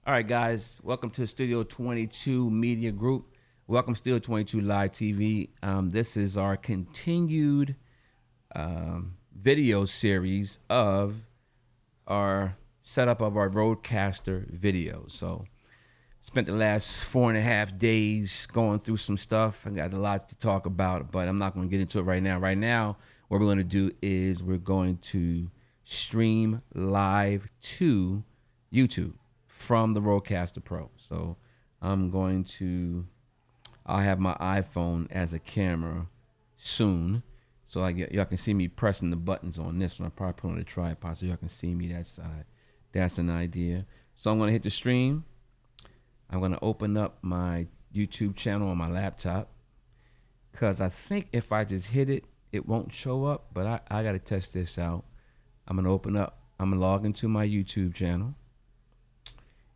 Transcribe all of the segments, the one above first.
All right, guys, welcome to Studio 22 Media Group. Welcome, Studio 22 Live TV. This is our continued video series of our setup of our RØDECaster videos. So, spent the last 4.5 days going through some stuff. I got a lot to talk about, but I'm not going to get into it right now. Right now, what we're going to do is we're going to stream live to YouTube from the RØDECaster Pro. So I'll have my iPhone as a camera soon. So y'all can see me pressing the buttons on this one. I'll probably put on a tripod so y'all can see me that side. That's an idea. So I'm going to hit the stream. I'm going to open up my YouTube channel on my laptop because I think if I just hit it, it won't show up, but I got to test this out. I'm going to log into my YouTube channel,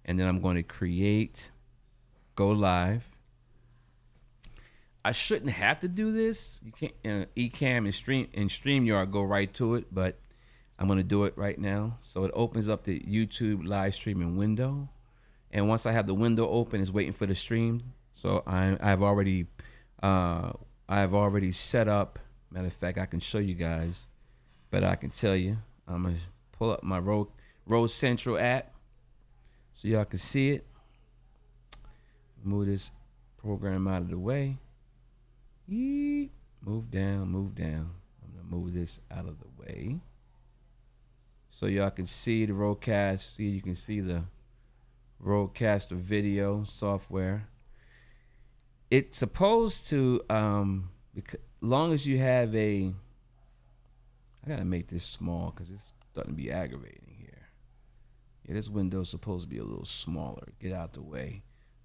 and then I'm going to go live. I shouldn't have to do this. You can't, Ecamm and StreamYard go right to it, but I'm going to do it right now. So it opens up the YouTube live streaming window. And once I have the window open, it's waiting for the stream. So I've already set up. Matter of fact, I can show you guys, but I can tell you. I'm gonna pull up my Rode Central app so y'all can see it. Move this program out of the way. Move down, move down. I'm gonna move this out of the way so y'all can see the RØDECast. You can see the RØDECaster video software. It's supposed to, long as you have I gotta make this small because it's starting to be aggravating here. Yeah, this window's supposed to be a little smaller. Get out the way.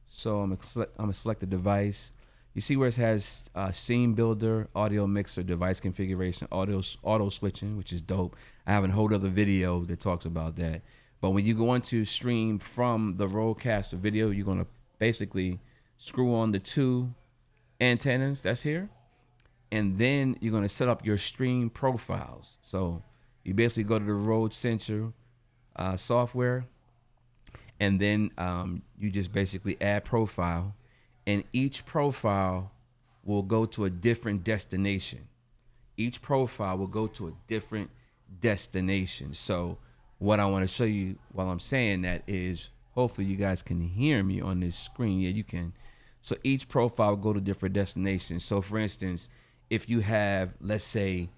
So I'm gonna select the device. You see where it has scene builder, audio mixer, device configuration, auto switching, which is dope. I have a whole other video that talks about that. But when you go into stream from the RØDECaster video, you're gonna basically screw on the two antennas that's here, and then you're gonna set up your stream profiles. So you basically go to the Rode Central software, and then you just basically add profile, and each profile will go to a different destination. Each profile will go to a different destination. So what I want to show you while I'm saying that is, hopefully you guys can hear me on this screen. Yeah, you can. So each profile will go to different destinations. So for instance, if you have, let's say,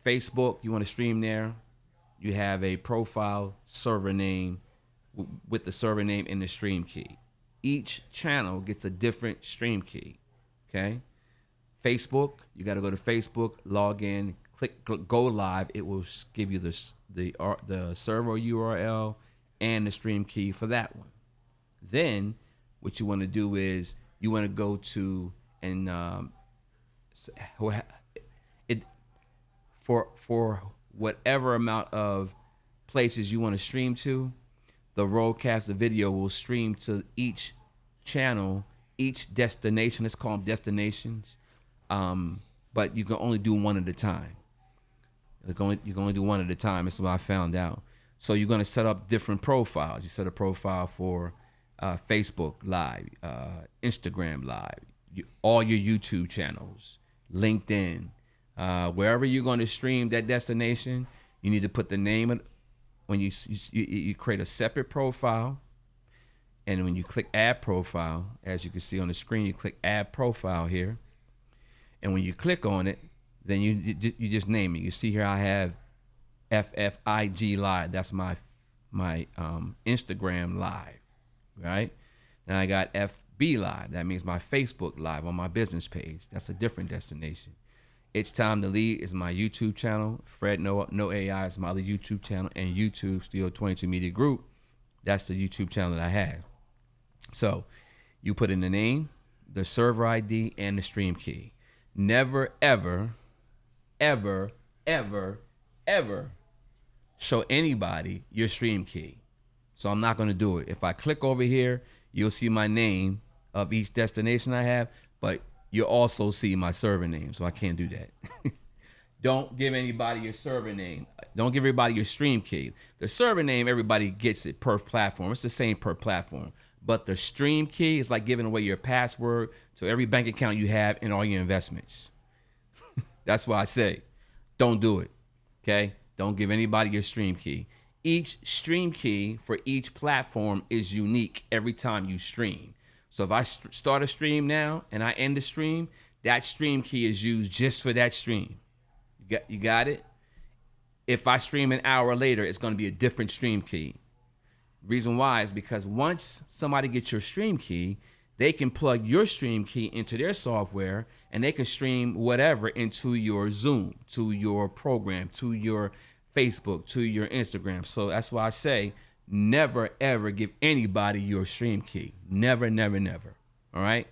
Facebook, you want to stream there, you have a profile server name with the server name in the stream key. Each channel gets a different stream key, okay? Facebook, you got to go to Facebook, log in, click go live. It will give you the server URL and the stream key for that one. Then what you want to do is you want to go to and for whatever amount of places you want to stream to, the RØDECaster video will stream to each channel, each destination. Let's call them destinations, but you can only do one at a time. You can only do one at a time. That's what I found out. So you're going to set up different profiles. You set a profile for Facebook Live, Instagram Live, all your YouTube channels, LinkedIn, wherever you're going to stream that destination. You need to put the name of. When you create a separate profile, and when you click Add Profile, as you can see on the screen, you click Add Profile here, and when you click on it, then you just name it. You see here I have FFIG Live. That's my Instagram Live, right? And I got FB Live. That means my Facebook Live on my business page. That's a different destination. It's Time to Lead is my YouTube channel. Fred No AI is my other YouTube channel, and YouTube Studio 22 Media Group. That's the YouTube channel that I have. So you put in the name, the server ID, and the stream key. Never, ever, ever, ever, ever show anybody your stream key. So I'm not going to do it. If I click over here, you'll see my name of each destination I have, but you'll also see my server name, so I can't do that. Don't give anybody your server name. Don't give everybody your stream key. The server name, everybody gets it per platform. It's the same per platform. But the stream key is like giving away your password to every bank account you have and all your investments. That's why I say, don't do it. Okay? Don't give anybody your stream key. Each stream key for each platform is unique every time you stream. So if I start a stream now and I end the stream, that stream key is used just for that stream. You got it? If I stream an hour later, it's going to be a different stream key. Reason why is because once somebody gets your stream key, they can plug your stream key into their software and they can stream whatever into your Zoom, to your program, to your Facebook, to your Instagram. So that's why I say never, ever give anybody your stream key. Never, never, never. All right?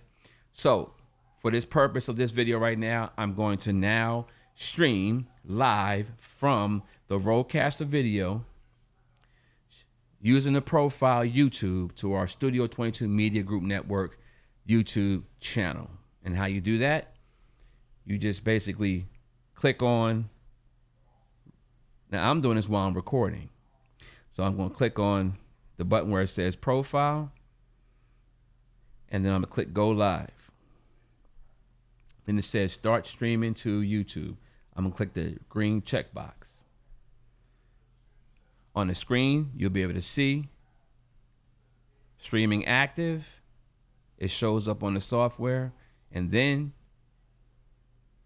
So for this purpose of this video right now, I'm going to now stream live from the RØDECaster video using the profile YouTube to our Studio 22 Media Group Network YouTube channel. And how you do that, you just basically click on, now I'm doing this while I'm recording. So I'm going to click on the button where it says profile, and then I'm going to click go live. Then it says start streaming to YouTube. I'm going to click the green checkbox. On the screen, you'll be able to see streaming active. It shows up on the software. And then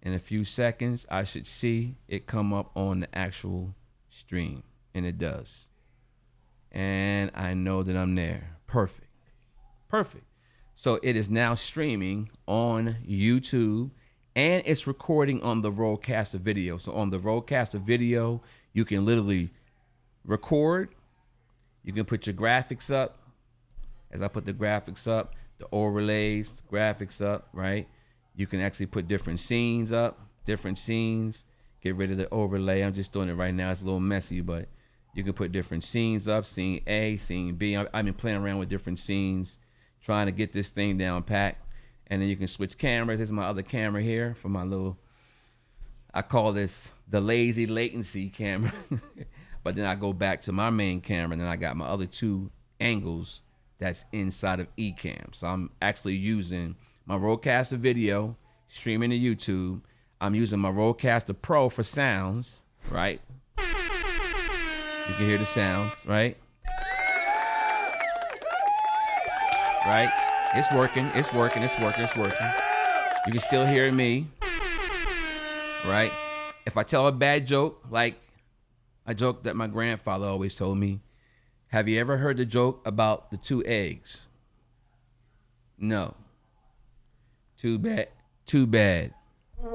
in a few seconds, I should see it come up on the actual stream. And it does. And I know that I'm there. Perfect. Perfect. So it is now streaming on YouTube. And it's recording on the RØDECaster video. So on the RØDECaster video, you can literally record. You can put your graphics up. As I put the graphics up, the overlays, the graphics up, right? You can actually put different scenes up, different scenes. Get rid of the overlay. I'm just doing it right now. It's a little messy, but you can put different scenes up. Scene A, scene B. I've been playing around with different scenes, trying to get this thing down packed. And then you can switch cameras. This is my other camera here for my little, I call this the lazy latency camera. But then I go back to my main camera, and then I got my other two angles that's inside of eCam. So I'm actually using my RØDECaster video, streaming to YouTube. I'm using my RØDECaster Pro for sounds, right? You can hear the sounds, right? Right? It's working, it's working, it's working, it's working. You can still hear me, right? If I tell a bad joke, like a joke that my grandfather always told me, have you ever heard the joke about the 2 eggs? No. Too bad. Too bad. I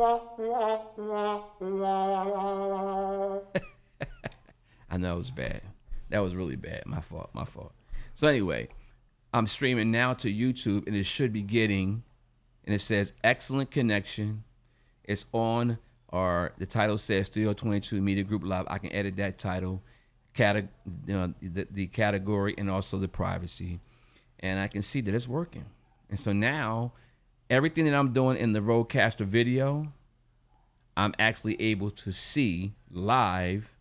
know it was bad. That was really bad. My fault. My fault. So anyway, I'm streaming now to YouTube, and it should be getting, and it says excellent connection. It's on, or the title says Studio 22 Media Group Live. I can edit that title, the category, and also the privacy. And I can see that it's working. And so now, everything that I'm doing in the RØDECaster video, I'm actually able to see live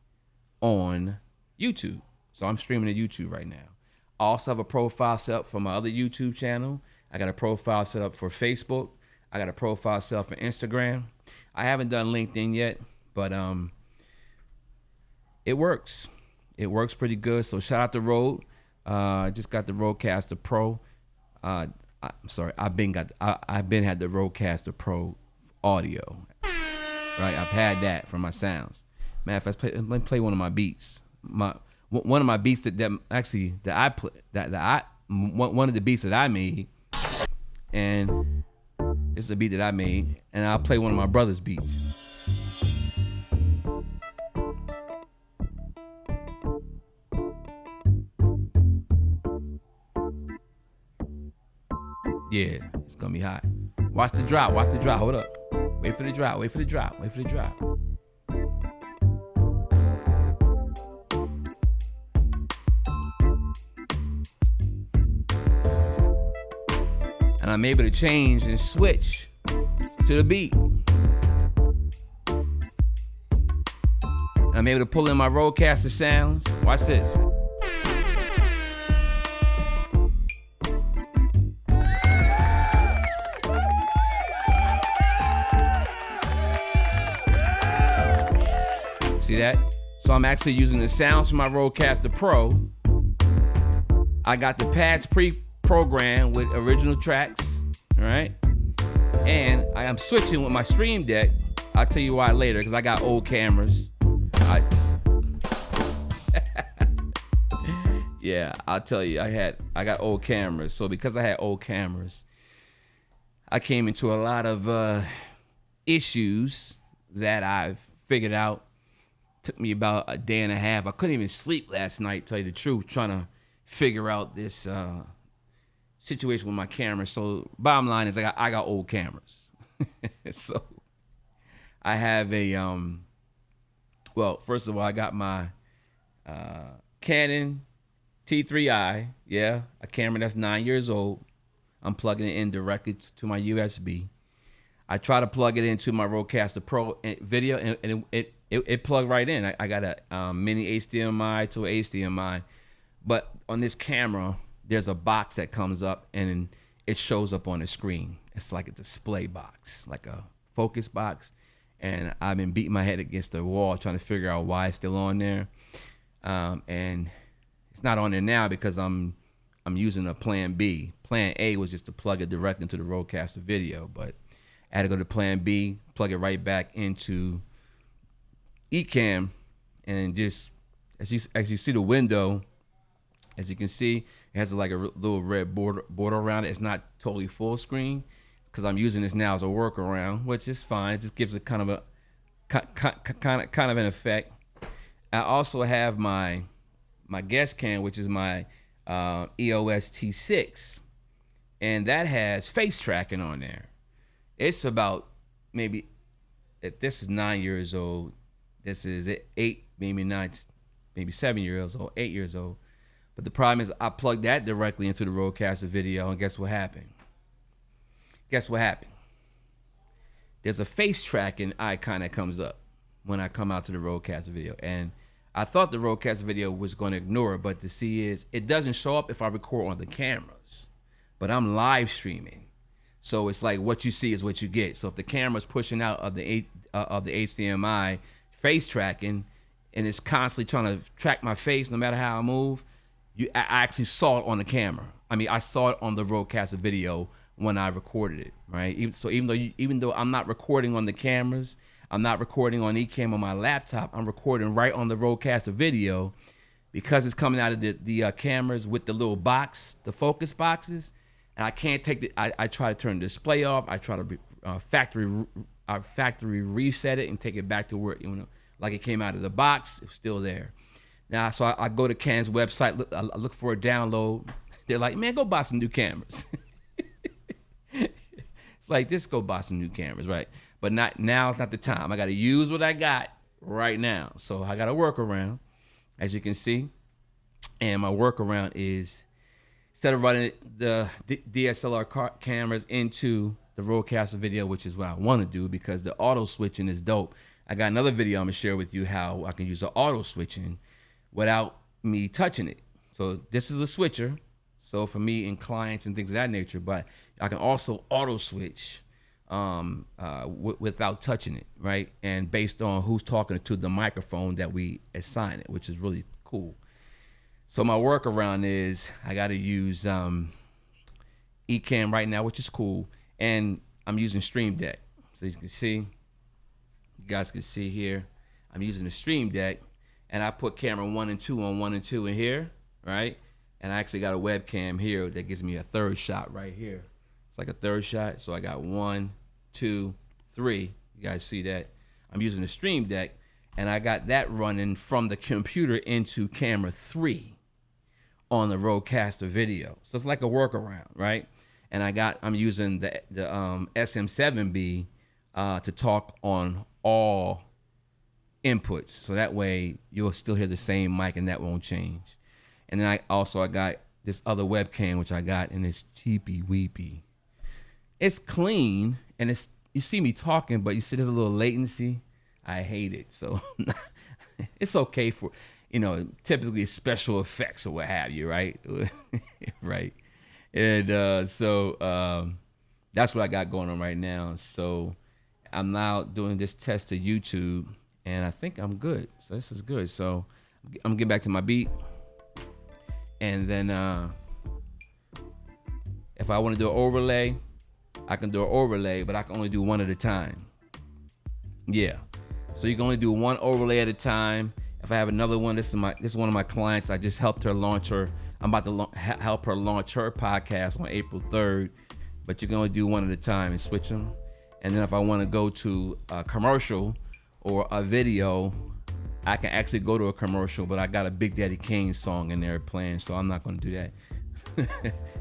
on YouTube. So I'm streaming to YouTube right now. I also have a profile set up for my other YouTube channel. I got a profile set up for Facebook. I got a profile set up for Instagram. I haven't done LinkedIn yet, but it works. It works pretty good. So shout out to Rode. I just got the RØDECaster Pro. I'm sorry, I've been had the RØDECaster Pro audio. Right, I've had that for my sounds. Man, if let me play one of my beats. One of my beats one of the beats that I made, and it's a beat that I made, and I'll play one of my brother's beats. Yeah, it's gonna be hot. Watch the drop, watch the drop. Hold up. Wait for the drop, wait for the drop, wait for the drop. And I'm able to change and switch to the beat. And I'm able to pull in my RØDECaster sounds. Watch this. See that? So I'm actually using the sounds from my RØDECaster Pro. I got the pads pre-programmed with original tracks, all right? And I am switching with my Stream Deck. I'll tell you why later, because I got old cameras. Yeah, I'll tell you, I got old cameras. So because I had old cameras, I came into a lot of issues that I've figured out. Took me about a day and a half. I couldn't even sleep last night, tell you the truth, trying to figure out this situation with my camera. So bottom line is I got old cameras. So I have a well, first of all, I got my Canon T3i, yeah, a camera that's 9 years old. I'm plugging it in directly to my USB. I try to plug it into my RØDECaster Pro video, and it plugged right in. I got a mini HDMI to a HDMI, but on this camera, there's a box that comes up and it shows up on the screen. It's like a display box, like a focus box, and I've been beating my head against the wall trying to figure out why it's still on there, and it's not on there now because I'm using a plan B. Plan A was just to plug it directly into the RØDECaster video, but I had to go to plan B, plug it right back into Ecamm, and just as you see the window, as you can see, it has like a little red border around it. It's not totally full screen because I'm using this now as a workaround, which is fine. It just gives it kind of an effect. I also have my guest cam, which is my EOS T6, and that has face tracking on there. It's about maybe, if this is 9 years old, this is 8, maybe 9, maybe 7 years old, 8 years old. But the problem is I plugged that directly into the RØDECaster video, and guess what happened? Guess what happened? There's a face tracking icon that comes up when I come out to the RØDECaster video. And I thought the RØDECaster video was going to ignore it, but the see is it doesn't show up if I record on the cameras. But I'm live streaming. So it's like what you see is what you get. So if the camera's pushing out of the HDMI face tracking, and it's constantly trying to track my face no matter how I move, I actually saw it on the camera. I mean, I saw it on the RØDECaster video when I recorded it, right? Even though I'm not recording on the cameras, I'm not recording on Ecamm on my laptop, I'm recording right on the RØDECaster video because it's coming out of the cameras with the little box, the focus boxes. And I can't take I try to turn the display off. I try to factory reset it and take it back to where, like it came out of the box. It's still there. Now, so I go to Canon's website, I look for a download. They're like, man, go buy some new cameras. It's like, just go buy some new cameras, right? But now is not the time. I got to use what I got right now. So I got a workaround, as you can see. And my workaround is, instead of running the DSLR cameras into the RØDECaster video, which is what I want to do because the auto switching is dope. I got another video I'm going to share with you how I can use the auto switching without me touching it. So this is a switcher. So for me and clients and things of that nature, but I can also auto switch without touching it, right? And based on who's talking to the microphone that we assign it, which is really cool. So my workaround is I got to use Ecamm right now, which is cool, and I'm using Stream Deck. So you can see, you guys can see here, I'm using the Stream Deck, and I put camera 1 and 2 on 1 and 2 in here, right? And I actually got a webcam here that gives me a third shot right here. It's like a third shot. So I got 1, 2, 3. You guys see that? I'm using the Stream Deck, and I got that running from the computer into camera 3 on the RØDECaster video. So it's like a workaround, right? And I'm using the SM7B to talk on all inputs. So that way you'll still hear the same mic and that won't change. And then I got this other webcam, which I got, and it's cheapy weepy. It's clean, and you see me talking, but you see there's a little latency. I hate it. So it's okay for, typically special effects or what have you, right? Right. And that's what I got going on right now. So I'm now doing this test to YouTube, and I think I'm good. So this is good. So I'm gonna get back to my beat, and then if I want to do an overlay, I can do an overlay, but I can only do one at a time. Yeah. So you can only do one overlay at a time. If I have another one, this is one of my clients. I just helped her launch her. I'm about to help her launch her podcast on April 3rd, but you can only do one at a time and switch them. And then if I want to go to a commercial or a video, I can actually go to a commercial, but I got a Big Daddy Kane song in there playing, so I'm not going to do that.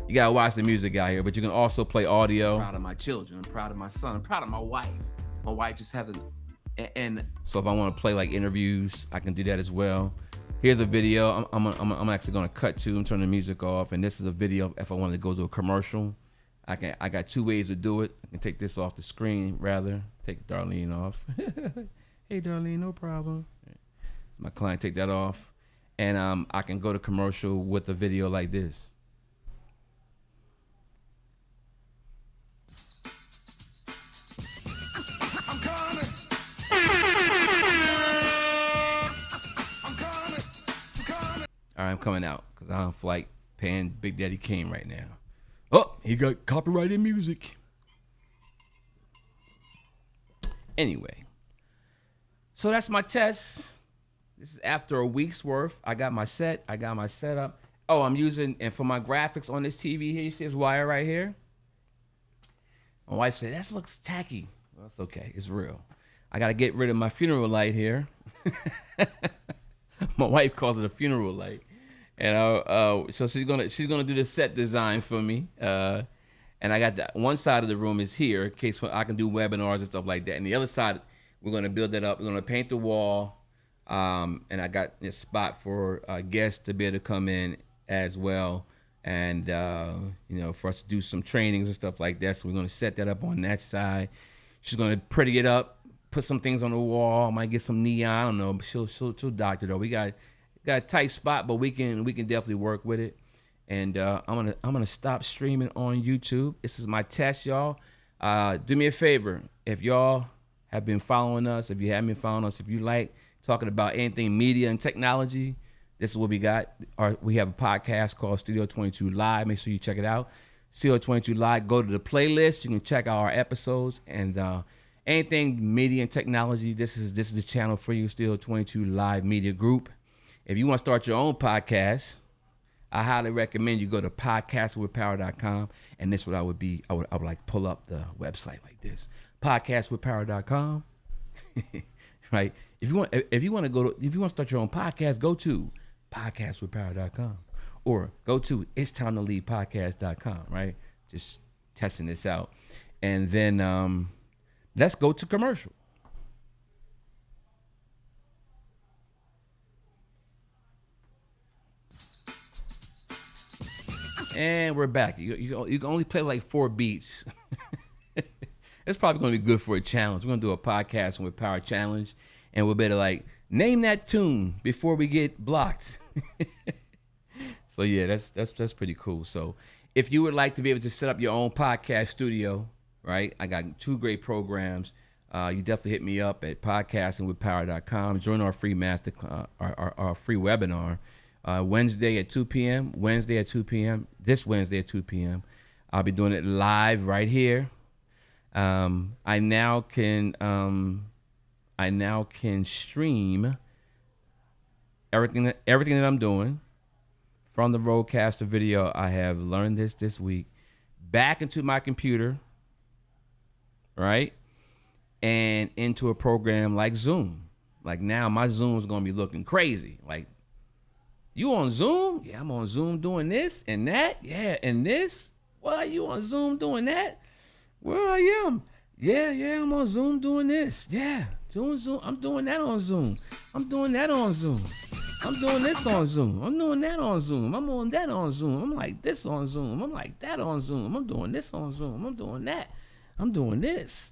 You got to watch the music out here, but you can also play audio. I'm proud of my children. I'm proud of my son. I'm proud of my wife. My wife just has and so if I want to play like interviews, I can do that as well. Here's a video I'm actually going to cut to and turn the music off, and this is a video if I wanted to go to a commercial. I got two ways to do it. I can take this off the screen, rather. Take Darlene off. Hey, Darlene, no problem. So my client take that off, and I can go to commercial with a video like this. All right, I'm coming out because I'm on flight paying Big Daddy Kane right now. Oh, he got copyrighted music. Anyway, so that's my test. This is after a week's worth. I got my setup. Oh, I'm using, and for my graphics on this TV here, you see this wire right here? My wife said, that looks tacky. Well, it's okay, it's real. I got to get rid of my funeral light here. My wife calls it a funeral light. And so she's gonna do the set design for me. And I got that one side of the room is here in case I can do webinars and stuff like that. And the other side, we're gonna build that up. We're gonna paint the wall. And I got a spot for guests to be able to come in as well. And for us to do some trainings and stuff like that. So we're gonna set that up on that side. She's gonna pretty it up, put some things on the wall. Might get some neon. I don't know. But she'll doctor though. We got a tight spot, but we can definitely work with it. And I'm gonna stop streaming on YouTube. This is my test, y'all. Do me a favor, if y'all have been following us, if you haven't been following us, if you like talking about anything media and technology, this is what we got. We have a podcast called Studio 22 Live. Make sure you check it out. Studio 22 Live. Go to the playlist. You can check out our episodes and anything media and technology. This is the channel for you. Studio 22 Live Media Group. If you want to start your own podcast, I highly recommend you go to podcastwithpower.com, and this is what I would like pull up the website like this. Podcastwithpower.com. Right? If you want to start your own podcast, go to podcastwithpower.com or go to itstimetolevepodcast.com, right? Just testing this out. And then let's go to commercial. And we're back. You can only play like 4 beats. It's probably going to be good for a challenge. We're going to do a podcast with Power Challenge, and we'll better like name that tune before we get blocked. So yeah, that's pretty cool. So if you would like to be able to set up your own podcast studio, right? I got 2 great programs. You definitely hit me up at podcastingwithpower.com. Join our free our free webinar. Wednesday at 2 p.m. This Wednesday at 2 p.m. I'll be doing it live right here. I now can stream everything that I'm doing from the RØDECaster video. I have learned this week back into my computer, right? And into a program like Zoom. Like now my Zoom is going to be looking crazy. Like, you on Zoom? Yeah, I'm on Zoom doing this and that. Yeah, and this. What, you on Zoom doing that? Where I am? Yeah, I'm on Zoom doing this. Yeah, doing Zoom. I'm doing that on Zoom. I'm doing that on Zoom. I'm doing this on Zoom. I'm doing that on Zoom. I'm on that on Zoom. I'm like this on Zoom. I'm like that on Zoom. I'm doing this on Zoom. I'm doing that. I'm doing this.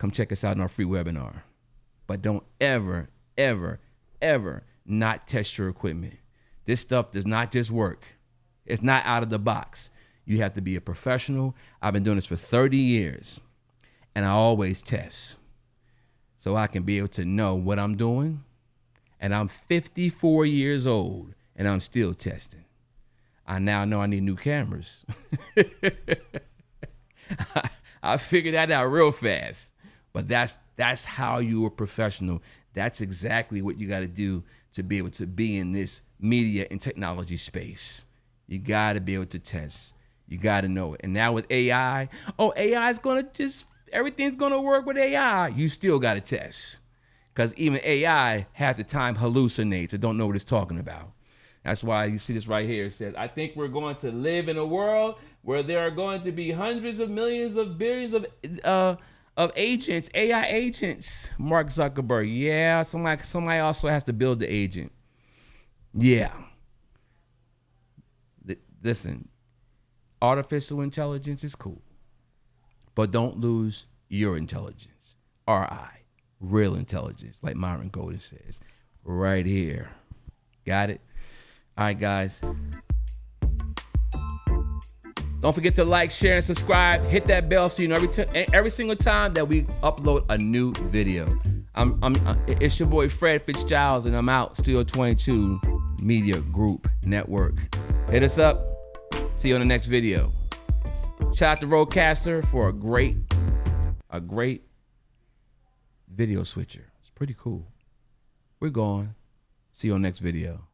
come check us out in our free webinar. But don't ever, ever, ever not test your equipment. This stuff does not just work. It's not out of the box. You have to be a professional. I've been doing this for 30 years, and I always test so I can be able to know what I'm doing. And I'm 54 years old, and I'm still testing. I now know I need new cameras. I figured that out real fast. But that's how you're a professional. That's exactly what you got to do to be able to be in this media and technology space. You got to be able to test. You got to know it. And now with AI, AI is going to everything's going to work with AI. You still got to test. Because even AI half the time hallucinates or don't know what it's talking about. That's why you see this right here. It says, I think we're going to live in a world where there are going to be hundreds of millions of billions of agents, AI agents. Mark Zuckerberg. Yeah, somebody also has to build the agent. Yeah. Listen, artificial intelligence is cool, but don't lose your intelligence. RI, real intelligence, like Myron Golden says, right here. Got it? All right, guys. Don't forget to like, share, and subscribe. Hit that bell so you know every single time that we upload a new video. It's your boy Fred Fitzgiles, and I'm out. Studio 22 Media Group Network. Hit us up. See you on the next video. Shout out to RØDECaster for a great video switcher. It's pretty cool. We're gone. See you on the next video.